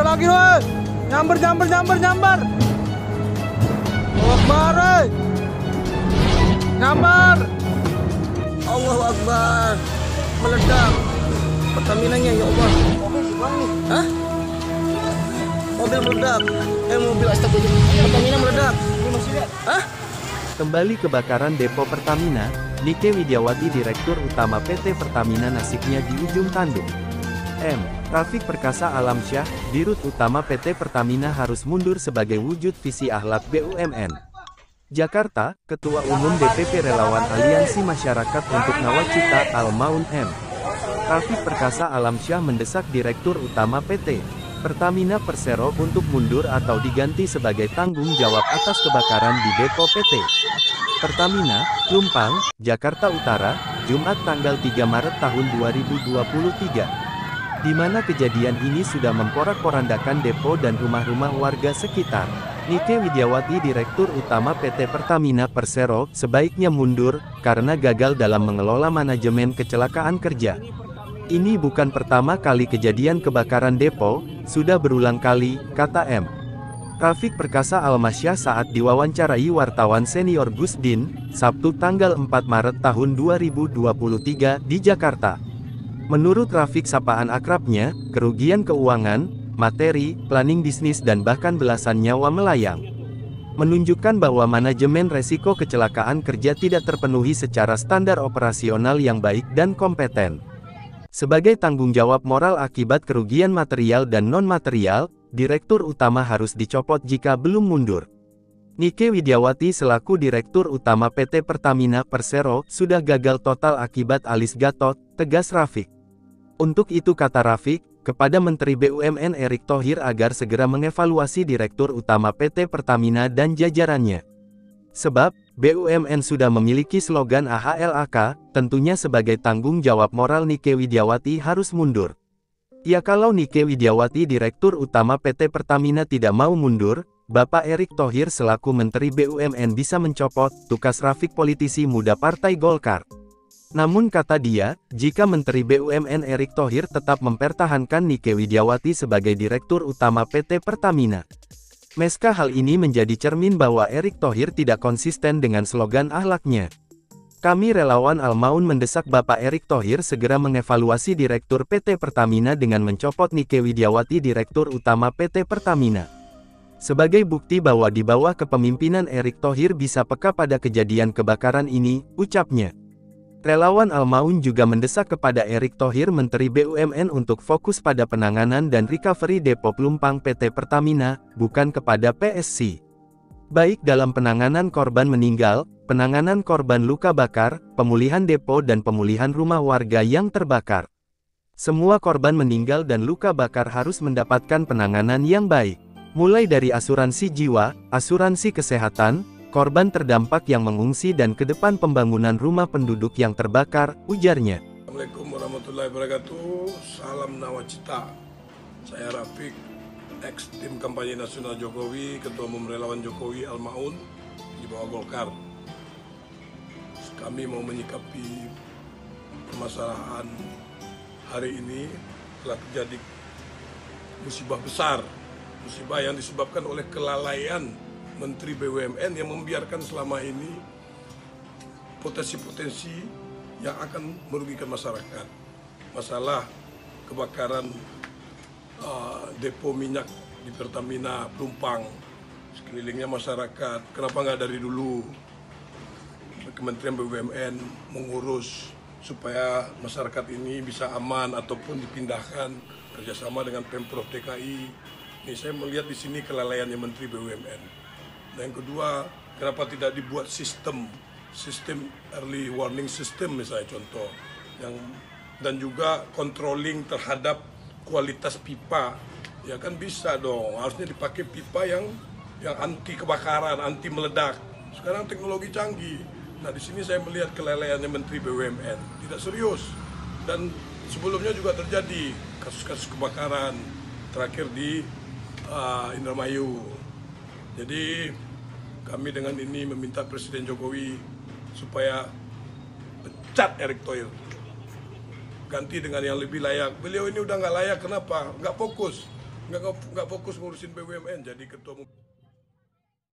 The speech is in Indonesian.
Ada lagi loh. Nyamber. Akbar, nyamber. Allahu Akbar. Meledak. Pertaminanya ya Allah. Mobil gimana nih? Hah? Mobil meledak. Mobil astagfirullah. Pertamina meledak. Ini masih lihat? Hah? Kembali kebakaran depo Pertamina, Nike Widiawati Direktur Utama PT Pertamina nasibnya di ujung tanduk. Rafiq Perkasa Alamsyah, Dirut Utama PT Pertamina harus mundur sebagai wujud visi akhlak BUMN. Jakarta, Ketua Umum DPP Relawan Aliansi Masyarakat untuk Nawacita Al-Maun M. Rafiq Perkasa Alamsyah mendesak Direktur Utama PT Pertamina Persero untuk mundur atau diganti sebagai tanggung jawab atas kebakaran di depo PT Pertamina, Plumpang, Jakarta Utara, Jumat tanggal 3 Maret tahun 2023. Di mana kejadian ini sudah memporak-porandakan depo dan rumah-rumah warga sekitar. Nike Widiawati Direktur Utama PT Pertamina Persero sebaiknya mundur karena gagal dalam mengelola manajemen kecelakaan kerja. Ini bukan pertama kali kejadian kebakaran depo, sudah berulang kali, kata M. Rafiq Perkasa Alamsyah saat diwawancarai wartawan senior Gusdin, Sabtu tanggal 4 Maret tahun 2023 di Jakarta. Menurut Rafiq sapaan akrabnya, kerugian keuangan, materi, planning bisnis dan bahkan belasan nyawa melayang. Menunjukkan bahwa manajemen resiko kecelakaan kerja tidak terpenuhi secara standar operasional yang baik dan kompeten. Sebagai tanggung jawab moral akibat kerugian material dan non-material, Direktur Utama harus dicopot jika belum mundur. Nike Widiawati selaku Direktur Utama PT Pertamina Persero sudah gagal total akibat alis Gatot, tegas Rafiq. Untuk itu kata Rafiq, kepada Menteri BUMN Erick Thohir agar segera mengevaluasi Direktur Utama PT Pertamina dan jajarannya. Sebab, BUMN sudah memiliki slogan AHLAK, tentunya sebagai tanggung jawab moral Nike Widiawati harus mundur. Ya kalau Nike Widiawati Direktur Utama PT Pertamina tidak mau mundur, Bapak Erick Thohir selaku Menteri BUMN bisa mencopot, tukas Rafiq politisi muda Partai Golkar. Namun kata dia, jika Menteri BUMN Erick Thohir tetap mempertahankan Nike Widiawati sebagai Direktur Utama PT Pertamina. Meska hal ini menjadi cermin bahwa Erick Thohir tidak konsisten dengan slogan akhlaknya. Kami relawan Al-Maun mendesak Bapak Erick Thohir segera mengevaluasi Direktur PT Pertamina dengan mencopot Nike Widiawati Direktur Utama PT Pertamina. Sebagai bukti bahwa di bawah kepemimpinan Erick Thohir bisa peka pada kejadian kebakaran ini, ucapnya. Relawan Al-Maun juga mendesak kepada Erick Thohir Menteri BUMN untuk fokus pada penanganan dan recovery depo Plumpang PT Pertamina, bukan kepada PSC. Baik dalam penanganan korban meninggal, penanganan korban luka bakar, pemulihan depo dan pemulihan rumah warga yang terbakar. Semua korban meninggal dan luka bakar harus mendapatkan penanganan yang baik. Mulai dari asuransi jiwa, asuransi kesehatan, korban terdampak yang mengungsi dan ke depan pembangunan rumah penduduk yang terbakar, ujarnya. Assalamualaikum warahmatullahi wabarakatuh. Salam Nawacita. Saya Rafiq, ex tim kampanye nasional Jokowi, Ketua Umum Relawan Jokowi Al-Maun di bawah Golkar. Kami mau menyikapi permasalahan hari ini telah terjadi musibah besar, musibah yang disebabkan oleh kelalaian Menteri BUMN yang membiarkan selama ini potensi-potensi yang akan merugikan masyarakat. Masalah kebakaran depo minyak di Pertamina Plumpang, sekelilingnya masyarakat. Kenapa nggak dari dulu Kementerian BUMN mengurus supaya masyarakat ini bisa aman ataupun dipindahkan kerjasama dengan Pemprov DKI. Ini saya melihat di sini kelalaiannya Menteri BUMN. Dan yang kedua, kenapa tidak dibuat sistem early warning system misalnya contoh, dan juga controlling terhadap kualitas pipa, ya kan bisa dong. Harusnya dipakai pipa yang anti kebakaran, anti meledak. Sekarang teknologi canggih. Nah di sini saya melihat kelalaiannya Menteri BUMN tidak serius, dan sebelumnya juga terjadi kasus-kasus kebakaran terakhir di Indramayu. Jadi kami dengan ini meminta Presiden Jokowi supaya pecat Erick Thohir, ganti dengan yang lebih layak. Beliau ini udah nggak layak, kenapa? Nggak fokus. nggak fokus ngurusin BUMN jadi ketua umum.